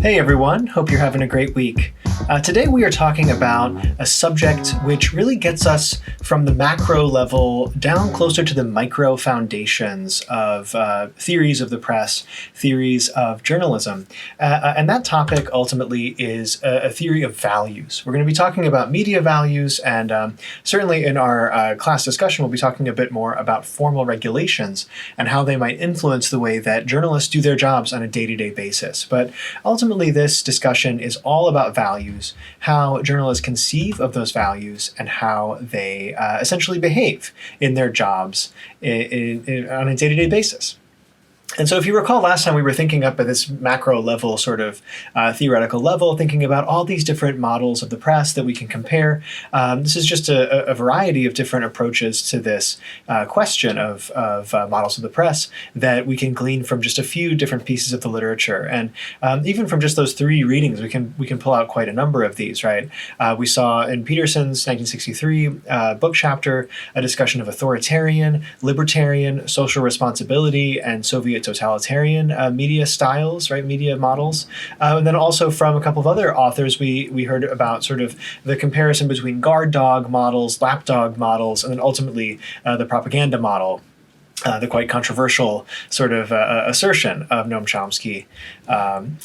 Hey everyone, hope you're having a great week. Today we are talking about a subject which really gets us from the macro level down closer to the micro foundations of theories of the press, theories of journalism. And that topic ultimately is a theory of values. We're going to be talking about media values, and certainly in our class discussion we'll be talking a bit more about formal regulations and how they might influence the way that journalists do their jobs on a day-to-day basis. But ultimately this discussion is all about values, how journalists conceive of those values, and how they essentially behave in their jobs on a day-to-day basis. And so if you recall last time we were thinking up at this macro level, sort of theoretical level, thinking about all these different models of the press that we can compare. This is just a variety of different approaches to this question of models of the press that we can glean from just a few different pieces of the literature. And even from just those three readings, we can pull out quite a number of these, right? We saw in Peterson's 1963 book chapter a discussion of authoritarian, libertarian, social responsibility, and Soviet totalitarian media styles, right? Media models. And then also from a couple of other authors, we heard about sort of the comparison between guard dog models, lapdog models, and then ultimately the propaganda model. The quite controversial sort of assertion of Noam Chomsky,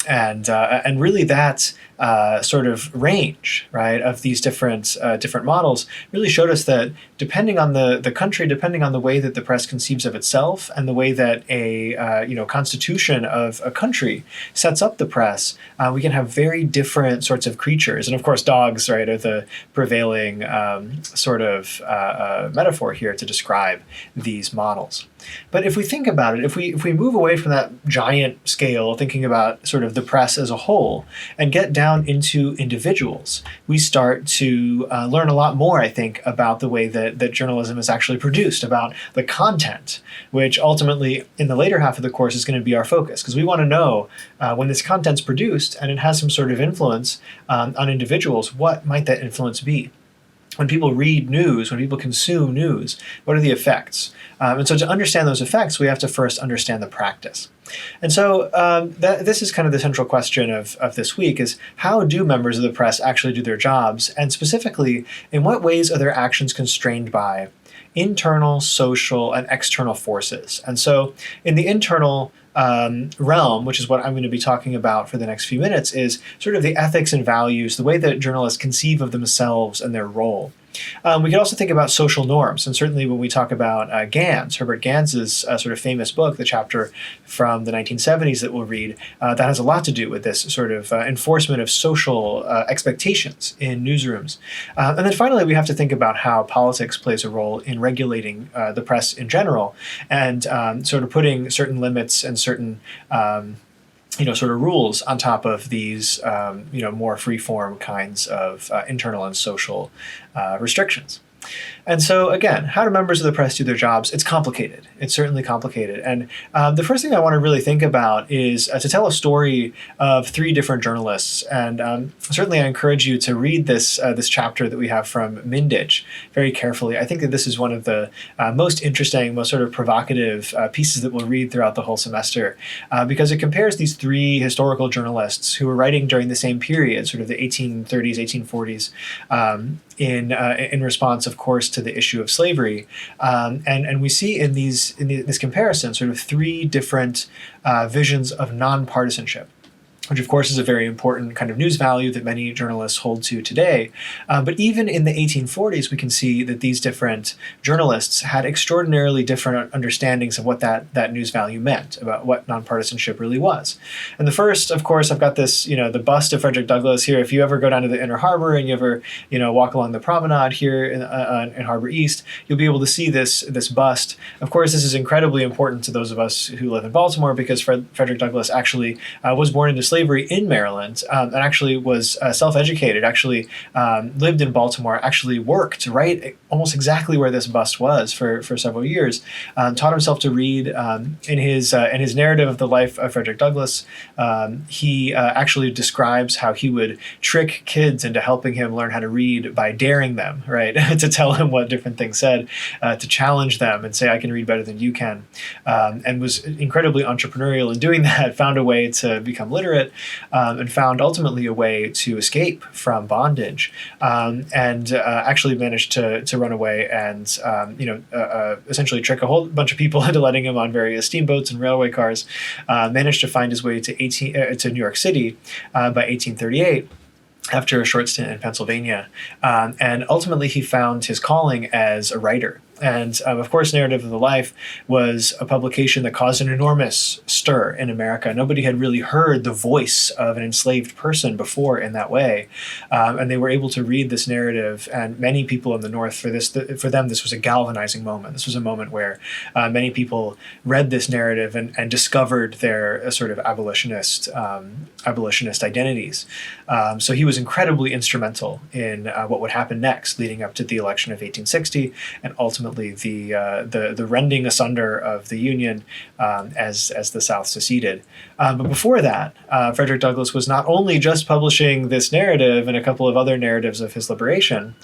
and really that sort of range, right, of these different models really showed us that depending on the country, depending on the way that the press conceives of itself, and the way that a constitution of a country sets up the press, we can have very different sorts of creatures. And of course, dogs, right, are the prevailing sort of metaphor here to describe these models. But if we think about it, if we move away from that giant scale, thinking about sort of the press as a whole, and get down into individuals, we start to learn a lot more, I think, about the way that journalism is actually produced, about the content, which ultimately in the later half of the course is going to be our focus, because we want to know when this content's produced and it has some sort of influence on individuals, what might that influence be? When people read news, when people consume news, what are the effects? And so to understand those effects, we have to first understand the practice. And so this is kind of the central question of this week, is how do members of the press actually do their jobs? And specifically, in what ways are their actions constrained by internal, social, and external forces? And so in the internal realm, which is what I'm going to be talking about for the next few minutes, is sort of the ethics and values, the way that journalists conceive of themselves and their role. We can also think about social norms, and certainly when we talk about Gans, Herbert Gans's sort of famous book, the chapter from the 1970s that we'll read, that has a lot to do with this sort of enforcement of social expectations in newsrooms. And then finally, we have to think about how politics plays a role in regulating the press in general, and sort of putting certain limits and certain sort of rules on top of these, more free-form kinds of internal and social restrictions. And so, again, how do members of the press do their jobs? It's complicated. It's certainly complicated. And the first thing I want to really think about is to tell a story of three different journalists. And certainly I encourage you to read this chapter that we have from Mindich very carefully. I think that this is one of the most interesting, most sort of provocative pieces that we'll read throughout the whole semester, because it compares these three historical journalists who were writing during the same period, sort of the 1830s, 1840s, in response, of course, to the issue of slavery. And we see in this comparison sort of three different visions of nonpartisanship, which of course is a very important kind of news value that many journalists hold to today. But even in the 1840s, we can see that these different journalists had extraordinarily different understandings of what that news value meant, about what nonpartisanship really was. And the first, of course, I've got this, the bust of Frederick Douglass here. If you ever go down to the Inner Harbor and you ever, walk along the promenade here in Harbor East, you'll be able to see this bust. Of course, this is incredibly important to those of us who live in Baltimore, because Frederick Douglass actually was born into slavery in Maryland, and actually was self-educated, actually lived in Baltimore, actually worked right almost exactly where this bust was for several years, taught himself to read. In his narrative of the life of Frederick Douglass, he actually describes how he would trick kids into helping him learn how to read by daring them, right, to tell him what different things said, to challenge them and say, I can read better than you can, and was incredibly entrepreneurial in doing that, found a way to become literate, it, and found ultimately a way to escape from bondage, and actually managed to run away and essentially trick a whole bunch of people into letting him on various steamboats and railway cars. Managed to find his way to New York City by 1838. After a short stint in Pennsylvania. And ultimately, he found his calling as a writer. And of course, Narrative of the Life was a publication that caused an enormous stir in America. Nobody had really heard the voice of an enslaved person before in that way. And they were able to read this narrative. And many people in the North, for them, this was a galvanizing moment. This was a moment where many people read this narrative and discovered their sort of abolitionist identities. So he was incredibly instrumental in what would happen next, leading up to the election of 1860, and ultimately the rending asunder of the Union as the South seceded. But before that, Frederick Douglass was not only just publishing this narrative and a couple of other narratives of his liberation,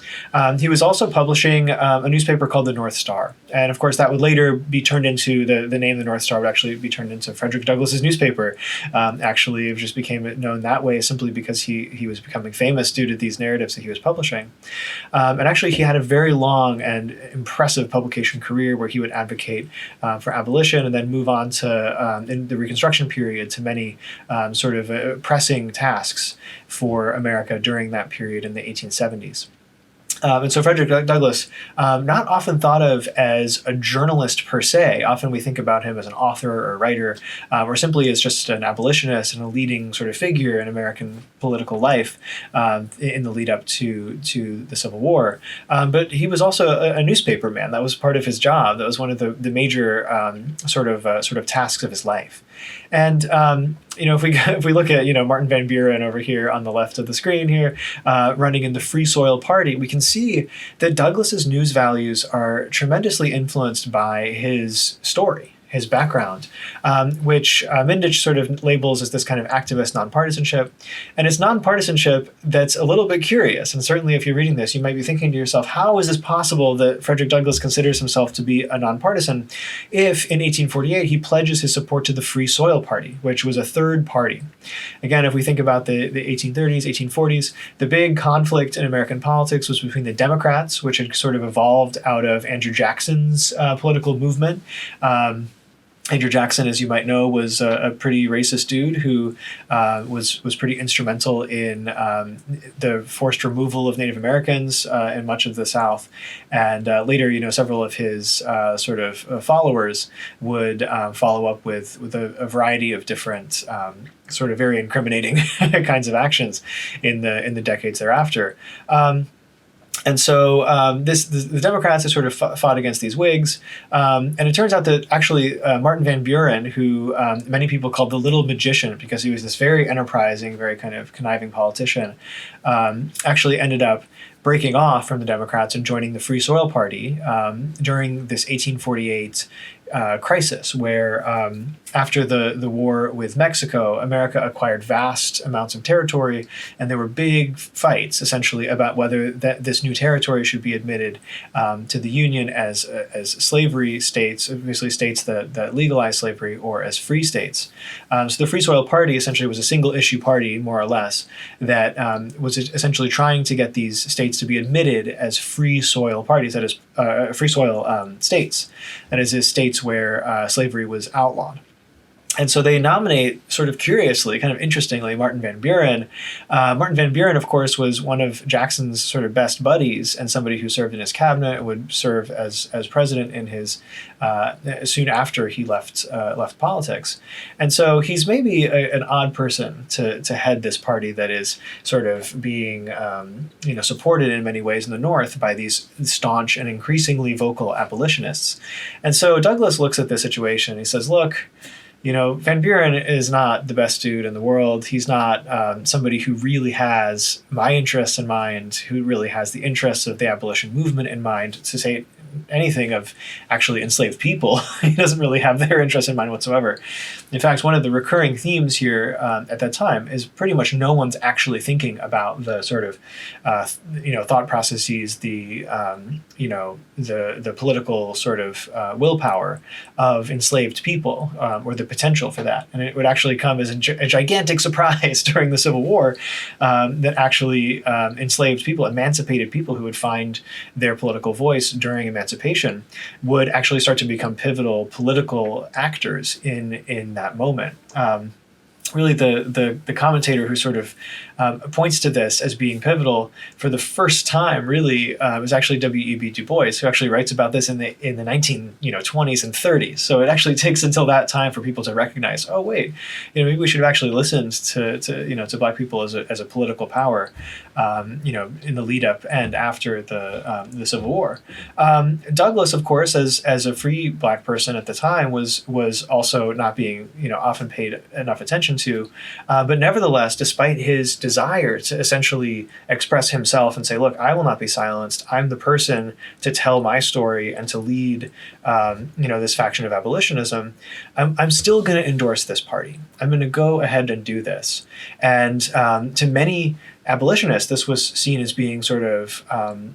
he was also publishing a newspaper called the North Star. And of course, that would later be turned into, the name the North Star would actually be turned into Frederick Douglass's newspaper. Actually, it just became known that way simply because he was becoming famous due to these narratives that he was publishing. And actually, he had a very long and impressive publication career where he would advocate for abolition and then move on to, in the Reconstruction period, to many pressing tasks for America during that period in the 1870s. And so Frederick Douglass, not often thought of as a journalist per se. Often we think about him as an author or a writer, or simply as just an abolitionist and a leading sort of figure in American political life in the lead up to the Civil War. But he was also a newspaper man. That was part of his job. That was one of the major sort of tasks of his life. And if we look at Martin van Buren over here on the left of the screen here, running in the Free Soil Party, we can see that Douglass's news values are tremendously influenced by his story, his background, which Mindich sort of labels as this kind of activist nonpartisanship. And it's nonpartisanship that's a little bit curious. And certainly if you're reading this, you might be thinking to yourself, how is this possible that Frederick Douglass considers himself to be a nonpartisan if in 1848 he pledges his support to the Free Soil Party, which was a third party? Again, if we think about the 1830s, 1840s, the big conflict in American politics was between the Democrats, which had sort of evolved out of Andrew Jackson's political movement. Andrew Jackson, as you might know, was a pretty racist dude who was pretty instrumental in the forced removal of Native Americans in much of the South. And later, several of his followers would follow up with a variety of different sort of very incriminating kinds of actions in the decades thereafter. And so the Democrats have sort of fought against these Whigs. And it turns out that actually Martin van Buren, who many people called the little magician because he was this very enterprising, very kind of conniving politician, actually ended up breaking off from the Democrats and joining the Free Soil Party during this 1848 crisis, where after the war with Mexico, America acquired vast amounts of territory, and there were big fights essentially about whether this new territory should be admitted to the Union as slavery states, obviously states that legalized slavery, or as free states. So the Free Soil Party essentially was a single issue party, more or less, that was essentially trying to get these states to be admitted as free soil parties, that is, free soil states, that is states where slavery was outlawed. And so they nominate, sort of curiously, kind of interestingly, Martin van Buren. Martin van Buren, of course, was one of Jackson's sort of best buddies and somebody who served in his cabinet and would serve as president in his soon after he left politics. And so he's maybe an odd person to head this party that is sort of being supported in many ways in the North by these staunch and increasingly vocal abolitionists. And so Douglass looks at this situation and he says, look, Van Buren is not the best dude in the world. He's not somebody who really has my interests in mind, who really has the interests of the abolition movement in mind, to say anything of actually enslaved people. He doesn't really have their interest in mind whatsoever. In fact, one of the recurring themes here at that time is pretty much no one's actually thinking about the sort of thought processes, the political sort of willpower of enslaved people, or the potential for that. And it would actually come as a gigantic surprise during the Civil War that actually enslaved people, emancipated people who would find their political voice during emancipation, would actually start to become pivotal political actors in that moment. Really, the commentator who sort of points to this as being pivotal for the first time really was actually W.E.B. Du Bois, who actually writes about this in the 1920s and 30s. So it actually takes until that time for people to recognize, oh wait, maybe we should have actually listened to Black people as a political power, in the lead up and after the Civil War. Douglass, of course, as a free Black person at the time, was also not being often paid enough attention to, but nevertheless, despite his desire to essentially express himself and say, look, I will not be silenced. I'm the person to tell my story and to lead, this faction of abolitionism. I'm still going to endorse this party. I'm going to go ahead and do this. And to many abolitionists, this was seen as being sort of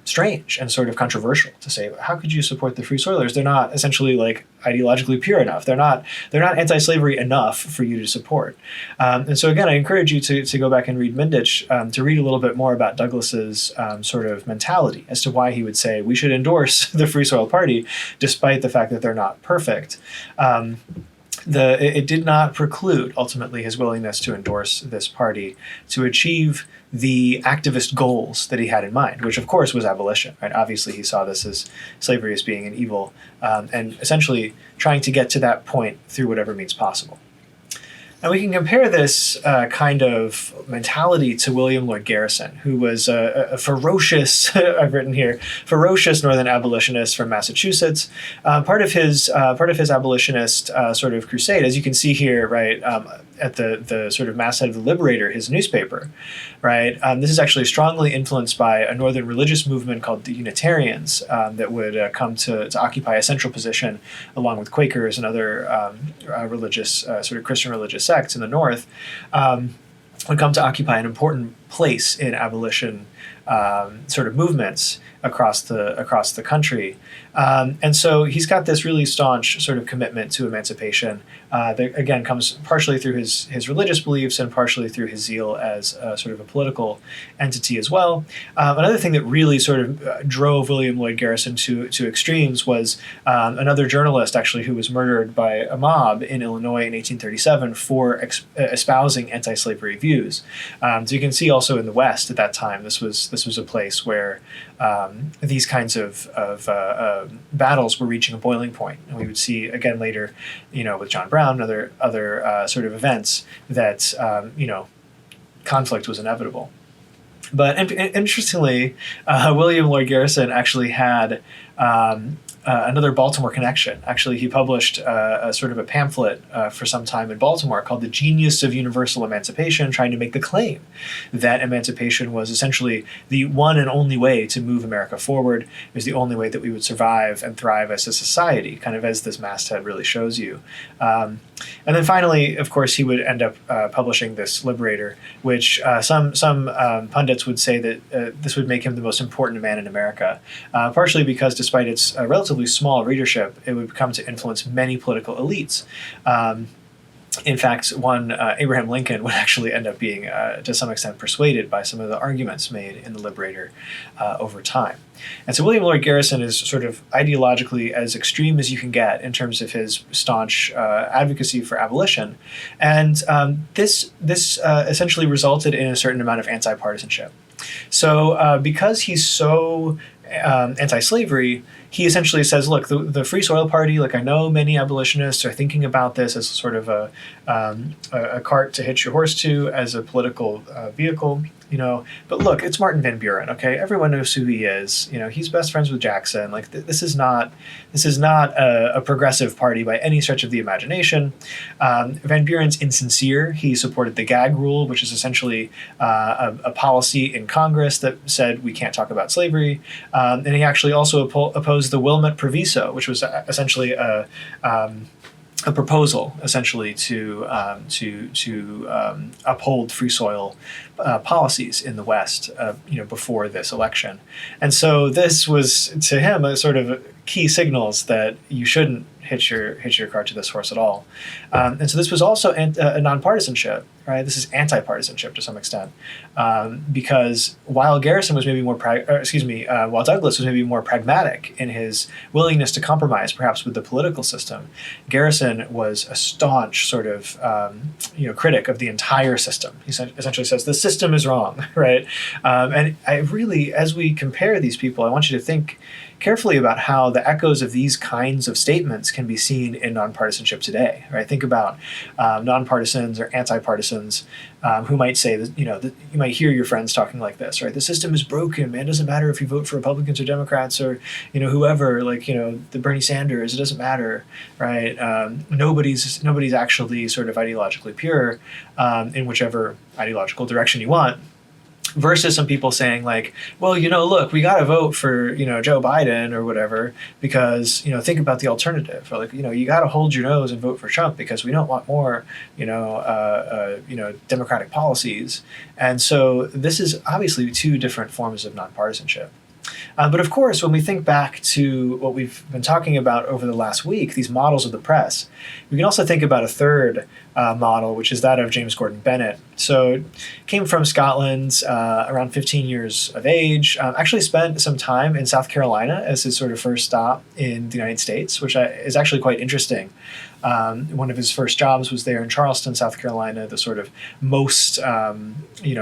strange and sort of controversial to say, how could you support the Free Soilers? They're not essentially like ideologically pure enough. They're not anti-slavery enough for you to support. And so again, I encourage you to go back and read Mindich, to read a little bit more about Douglass's sort of mentality as to why he would say we should endorse the Free Soil Party, despite the fact that they're not perfect. It did not preclude, ultimately, his willingness to endorse this party to achieve the activist goals that he had in mind, which, of course, was abolition. Right? Obviously, he saw this as slavery as being an evil, and essentially trying to get to that point through whatever means possible. And we can compare this kind of mentality to William Lloyd Garrison, who was a ferocious, I've written here, ferocious Northern abolitionist from Massachusetts. Part of his abolitionist sort of crusade, as you can see here, right, at the sort of masthead of the Liberator, his newspaper, right. This is actually strongly influenced by a Northern religious movement called the Unitarians that would come to occupy a central position along with Quakers and other religious, sort of Christian religious sects in the North, would come to occupy an important place in abolition sort of movements across the country. And so he's got this really staunch sort of commitment to emancipation that, again, comes partially through his religious beliefs and partially through his zeal as sort of a political entity as well. Another thing that really sort of drove William Lloyd Garrison to extremes was another journalist, actually, who was murdered by a mob in Illinois in 1837 for espousing anti-slavery views. So you can see also in the West at that time, this was a place where these kinds of battles were reaching a boiling point. And we would see again later, with John Brown and other sort of events that, conflict was inevitable. But interestingly, William Lloyd Garrison actually had another Baltimore connection. Actually, he published a sort of a pamphlet for some time in Baltimore called The Genius of Universal Emancipation, trying to make the claim that emancipation was essentially the one and only way to move America forward. It was the only way that we would survive and thrive as a society, kind of as this masthead really shows you. And then finally, of course, he would end up publishing this Liberator, which some pundits would say that this would make him the most important man in America, partially because despite its relatively small readership, it would come to influence many political elites. In fact, one, Abraham Lincoln, would actually end up being, to some extent, persuaded by some of the arguments made in the Liberator over time. And so William Lloyd Garrison is sort of ideologically as extreme as you can get in terms of his staunch advocacy for abolition. And this essentially resulted in a certain amount of anti-partisanship. So because he's so anti-slavery, he essentially says, look, the Free Soil Party, like, I know many abolitionists are thinking about this as sort of a cart to hitch your horse to, as a political vehicle. But look, it's Martin van Buren. Okay, everyone knows who he is. He's best friends with Jackson. Like this is not a progressive party by any stretch of the imagination. Van Buren's insincere. He supported the gag rule, which is essentially a policy in Congress that said we can't talk about slavery. And he actually also opposed the Wilmot Proviso, which was essentially a proposal, essentially to uphold free soil policies in the West, before this election, and so this was to him a sort of key signals that you shouldn't hitch your cart to this horse at all, and so this was also a nonpartisanship, right? This is anti-partisanship to some extent, because while Garrison was maybe while Douglas was maybe more pragmatic in his willingness to compromise, perhaps with the political system, Garrison was a staunch sort of critic of the entire system. He essentially says the system is wrong, right? And I really, as we compare these people, I want you to think carefully about how the echoes of these kinds of statements can be seen in nonpartisanship today, right? Think about nonpartisans or anti-partisans who might say that, you might hear your friends talking like this, right? The system is broken, man. It doesn't matter if you vote for Republicans or Democrats or, whoever, the Bernie Sanders, it doesn't matter, right? Nobody's actually sort of ideologically pure in whichever ideological direction you want. Versus some people saying like, well, look, we got to vote for, Joe Biden or whatever, because, think about the alternative, or like, you got to hold your nose and vote for Trump because we don't want more, democratic policies. And so this is obviously two different forms of nonpartisanship. But of course, when we think back to what we've been talking about over the last week, these models of the press, we can also think about a third model, which is that of James Gordon Bennett. So came from Scotland, around 15 years of age, actually spent some time in South Carolina as his sort of first stop in the United States, which is actually quite interesting. One of his first jobs was there in Charleston, South Carolina, the sort of most,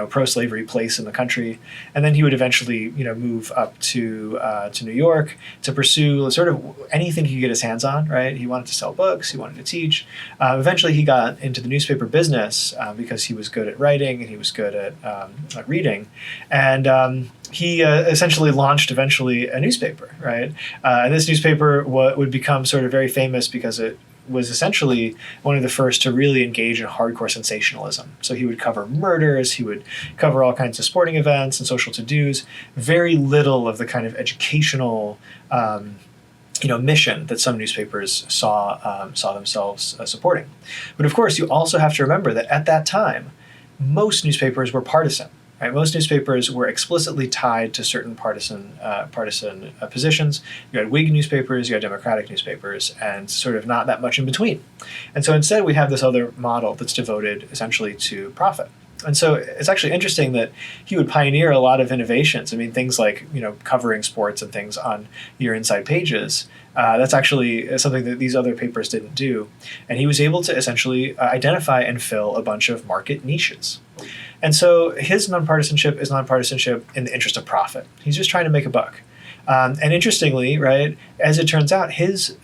pro-slavery place in the country. And then he would eventually, move up to New York to pursue sort of anything he could get his hands on, right? He wanted to sell books, he wanted to teach. Eventually he got into the newspaper business because he was good at writing and he was good at reading. And he essentially launched eventually a newspaper, right? And this newspaper would become sort of very famous because it was essentially one of the first to really engage in hardcore sensationalism. So he would cover murders, he would cover all kinds of sporting events and social to-dos, very little of the kind of educational mission that some newspapers saw themselves supporting. But of course, you also have to remember that at that time, most newspapers were partisan. Right? Most newspapers were explicitly tied to certain partisan positions. You had Whig newspapers, you had Democratic newspapers, and sort of not that much in between. And so instead we have this other model that's devoted essentially to profit. And so it's actually interesting that he would pioneer a lot of innovations. I mean, things like, covering sports and things on your inside pages. That's actually something that these other papers didn't do. And he was able to essentially identify and fill a bunch of market niches. And so his nonpartisanship is nonpartisanship in the interest of profit. He's just trying to make a buck. And interestingly, right, as it turns out, his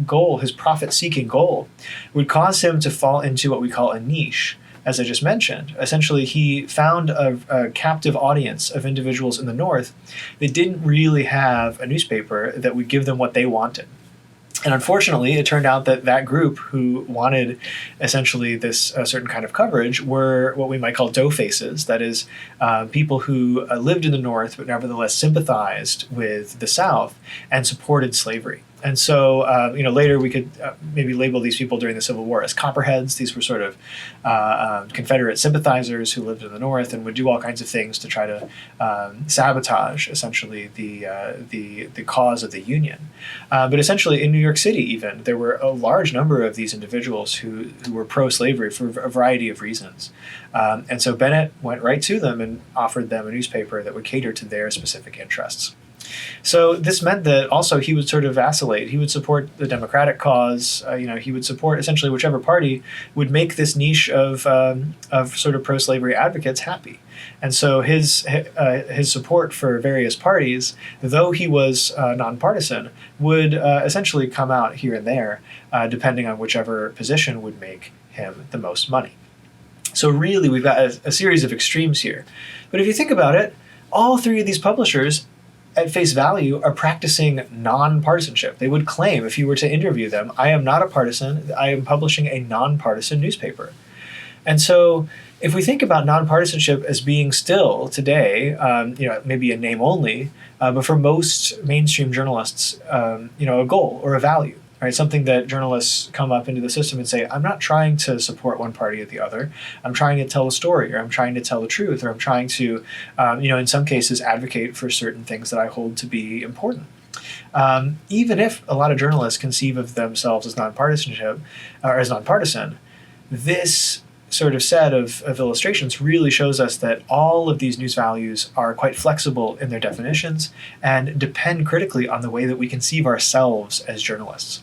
goal, his profit-seeking goal, would cause him to fall into what we call a niche. As I just mentioned, essentially he found a captive audience of individuals in the North that didn't really have a newspaper that would give them what they wanted. And unfortunately, it turned out that that group who wanted essentially this certain kind of coverage were what we might call dough faces. That is, people who lived in the North but nevertheless sympathized with the South and supported slavery. And so, later we could maybe label these people during the Civil War as Copperheads. These were sort of Confederate sympathizers who lived in the North and would do all kinds of things to try to sabotage, essentially, the cause of the Union. But essentially, in New York City, even, there were a large number of these individuals who were pro-slavery for a variety of reasons. And so Bennett went right to them and offered them a newspaper that would cater to their specific interests. So this meant that also he would sort of vacillate. He would support the Democratic cause. He would support essentially whichever party would make this niche of sort of pro-slavery advocates happy. And so his support for various parties, though he was nonpartisan, would essentially come out here and there, depending on whichever position would make him the most money. So really, we've got a series of extremes here. But if you think about it, all three of these publishers at face value are practicing nonpartisanship. They would claim, if you were to interview them, I am not a partisan, I am publishing a nonpartisan newspaper. And so if we think about nonpartisanship as being still today, maybe a name only, but for most mainstream journalists, a goal or a value, right? Something that journalists come up into the system and say, I'm not trying to support one party or the other. I'm trying to tell a story, or I'm trying to tell the truth, or I'm trying to, in some cases, advocate for certain things that I hold to be important. Even if a lot of journalists conceive of themselves as nonpartisanship or as nonpartisan, this sort of set of illustrations really shows us that all of these news values are quite flexible in their definitions and depend critically on the way that we conceive ourselves as journalists.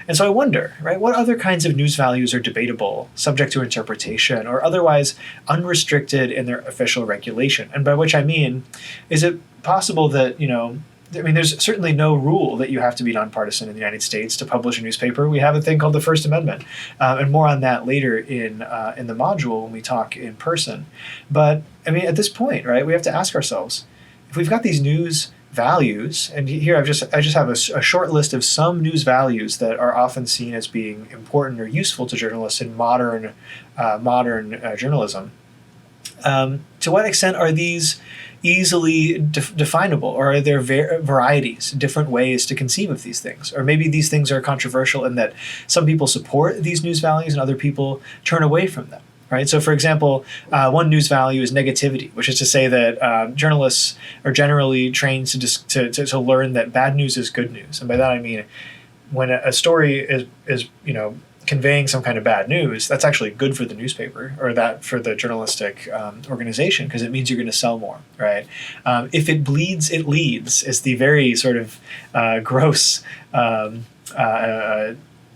And so I wonder, right, what other kinds of news values are debatable, subject to interpretation, or otherwise unrestricted in their official regulation? And by which I mean, is it possible that, there's certainly no rule that you have to be nonpartisan in the United States to publish a newspaper. We have a thing called the First Amendment, and more on that later in the module when we talk in person. But at this point, right, we have to ask ourselves, if we've got these news values, and here I just have a short list of some news values that are often seen as being important or useful to journalists in modern journalism. To what extent are these easily definable, or are there varieties, different ways to conceive of these things? Or maybe these things are controversial in that some people support these news values and other people turn away from them, right? So for example, one news value is negativity, which is to say that journalists are generally trained to learn that bad news is good news. And by that I mean, when a story is conveying some kind of bad news, that's actually good for the newspaper or that for the journalistic organization, because it means you're going to sell more, right? If it bleeds, it leads is the very sort of gross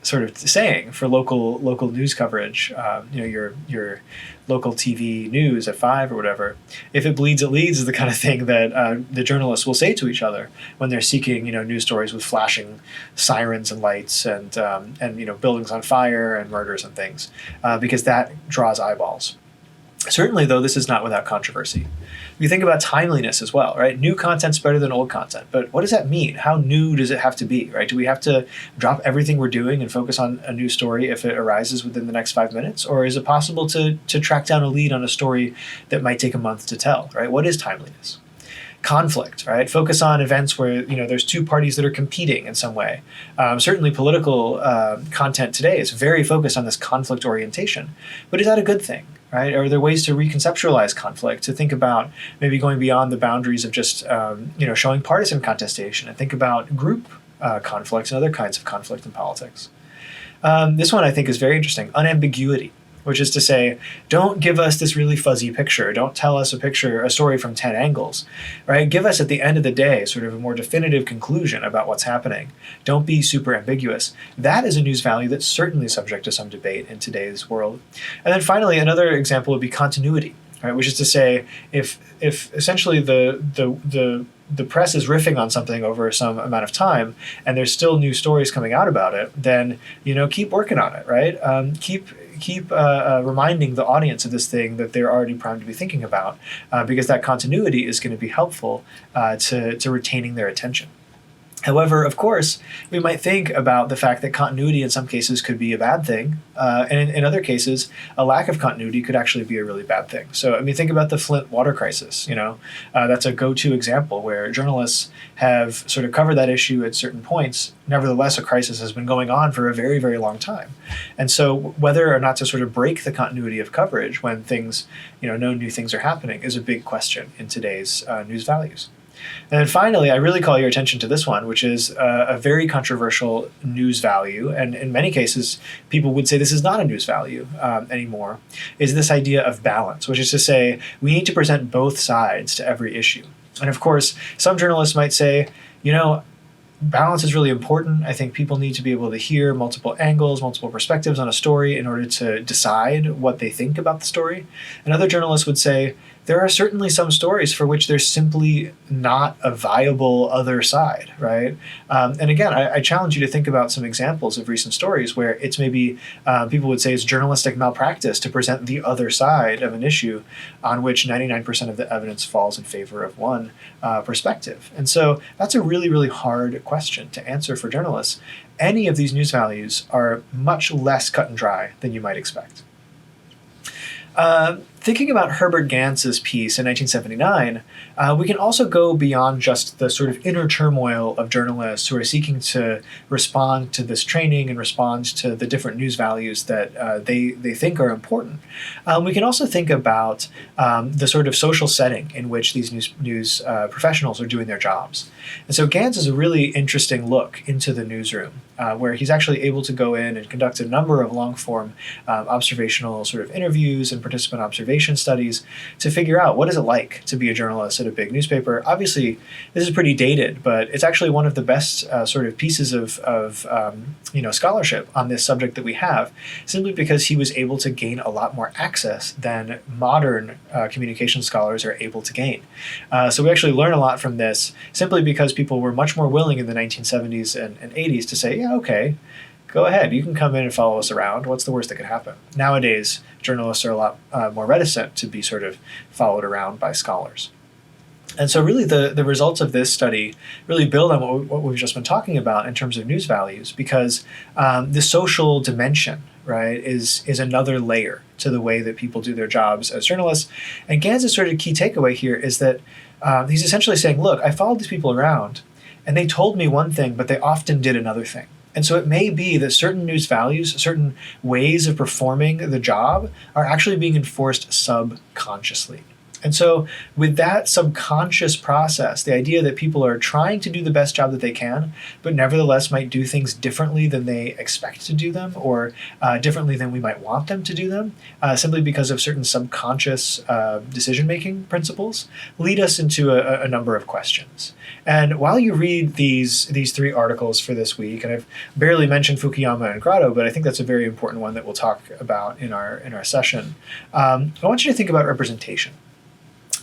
sort of saying for local news coverage. Your local TV news at 5 or whatever. If it bleeds, it leads is the kind of thing that the journalists will say to each other when they're seeking news stories with flashing sirens and lights and buildings on fire and murders and things, because that draws eyeballs. Certainly, though, this is not without controversy. You think about timeliness as well, right? New content's better than old content, but what does that mean? How new does it have to be, right? Do we have to drop everything we're doing and focus on a new story if it arises within the next 5 minutes? Or is it possible to track down a lead on a story that might take a month to tell, right? What is timeliness? Conflict, right? Focus on events where there's two parties that are competing in some way. Certainly political content today is very focused on this conflict orientation, but is that a good thing, right? Are there ways to reconceptualize conflict, to think about maybe going beyond the boundaries of just showing partisan contestation and think about group conflicts and other kinds of conflict in politics? This one I think is very interesting, unambiguity, which is to say, don't give us this really fuzzy picture. Don't tell us a story from 10 angles, right? Give us at the end of the day sort of a more definitive conclusion about what's happening. Don't be super ambiguous. That is a news value that's certainly subject to some debate in today's world. And then finally, another example would be continuity, right? Which is to say, if essentially the press is riffing on something over some amount of time and there's still new stories coming out about it, then keep working on it, right? Keep reminding the audience of this thing that they're already primed to be thinking about, because that continuity is going to be helpful to retaining their attention. However, of course, we might think about the fact that continuity in some cases could be a bad thing, and in other cases, a lack of continuity could actually be a really bad thing. So, think about the Flint water crisis. That's a go-to example where journalists have sort of covered that issue at certain points. Nevertheless, a crisis has been going on for a very, very long time. And so whether or not to sort of break the continuity of coverage when things, no new things are happening is a big question in today's news values. And then finally, I really call your attention to this one, which is a very controversial news value, and in many cases, people would say this is not a news value anymore, is this idea of balance, which is to say we need to present both sides to every issue. And of course, some journalists might say, balance is really important. I think people need to be able to hear multiple angles, multiple perspectives on a story in order to decide what they think about the story. And other journalists would say, there are certainly some stories for which there's simply not a viable other side, right? And again, I challenge you to think about some examples of recent stories where it's maybe people would say it's journalistic malpractice to present the other side of an issue on which 99% of the evidence falls in favor of one perspective. And so that's a really, really hard question to answer for journalists. Any of these news values are much less cut and dry than you might expect. Thinking about Herbert Gantz's piece in 1979, we can also go beyond just the sort of inner turmoil of journalists who are seeking to respond to this training and respond to the different news values that they think are important. We can also think about the sort of social setting in which these news professionals are doing their jobs. And so Gantz is a really interesting look into the newsroom, where he's actually able to go in and conduct a number of long-form observational sort of interviews and participant observation studies to figure out what is it like to be a journalist at a big newspaper. Obviously, this is pretty dated, but it's actually one of the best sort of pieces of scholarship on this subject that we have, simply because he was able to gain a lot more access than modern communication scholars are able to gain. So we actually learn a lot from this simply because people were much more willing in the 1970s and 80s to say, yeah, okay, go ahead, you can come in and follow us around. What's the worst that could happen? Nowadays, journalists are a lot more reticent to be sort of followed around by scholars. And so really the results of this study really build on what we've just been talking about in terms of news values, because the social dimension, right, is another layer to the way that people do their jobs as journalists. And Gantz's sort of key takeaway here is that he's essentially saying, look, I followed these people around, and they told me one thing, but they often did another thing. And so it may be that certain news values, certain ways of performing the job are actually being enforced subconsciously. And so with that subconscious process, the idea that people are trying to do the best job that they can, but nevertheless might do things differently than they expect to do them, or differently than we might want them to do them, simply because of certain subconscious decision-making principles, lead us into a number of questions. And while you read these three articles for this week, and I've barely mentioned Fukuyama and Grotto, but I think that's a very important one that we'll talk about in our session, I want you to think about representation.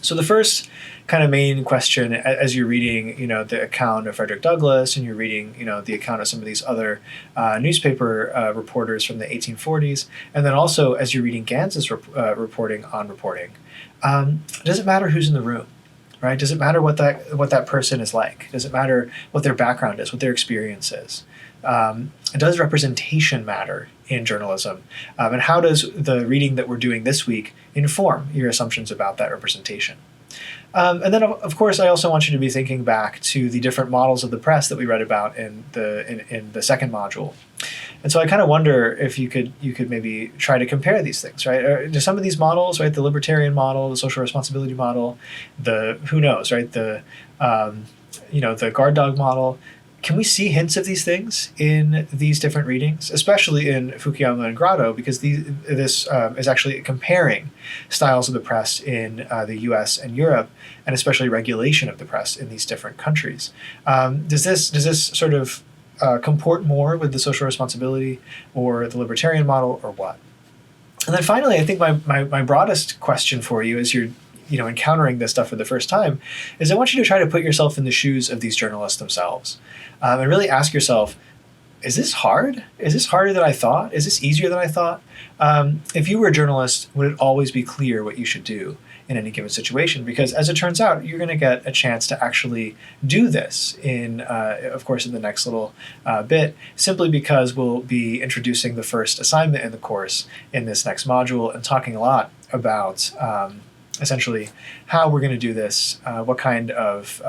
So the first kind of main question, as you're reading, the account of Frederick Douglass, and you're reading, the account of some of these other newspaper reporters from the 1840s, and then also as you're reading Gantz's reporting on reporting, does it matter who's in the room, right? Does it matter what that person is like? Does it matter what their background is, what their experience is? Does representation matter in journalism? And how does the reading that we're doing this week inform your assumptions about that representation? And then, of course, I also want you to be thinking back to the different models of the press that we read about in the second module. And so I kind of wonder if you could maybe try to compare these things, right? Do some of these models, right, the libertarian model, the social responsibility model, who knows, right, the guard dog model, can we see hints of these things in these different readings, especially in Fukuyama and Grotto, because this is actually comparing styles of the press in the US and Europe, and especially regulation of the press in these different countries. Does this sort of comport more with the social responsibility or the libertarian model, or what? And then finally, I think my broadest question for you as you're encountering this stuff for the first time is I want you to try to put yourself in the shoes of these journalists themselves, and really ask yourself, is this hard? Is this harder than I thought? Is this easier than I thought? If you were a journalist, would it always be clear what you should do in any given situation? Because as it turns out, you're going to get a chance to actually do this of course, in the next little bit, simply because we'll be introducing the first assignment in the course in this next module and talking a lot about essentially how we're going to do this, what kind of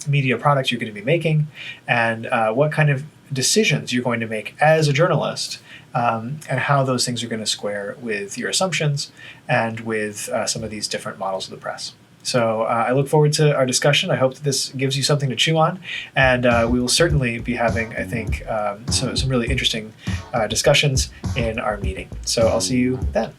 media products you're going to be making, and what kind of decisions you're going to make as a journalist, and how those things are going to square with your assumptions and with some of these different models of the press. So I look forward to our discussion. I hope that this gives you something to chew on, and we will certainly be having, I think, some really interesting discussions in our meeting. So I'll see you then.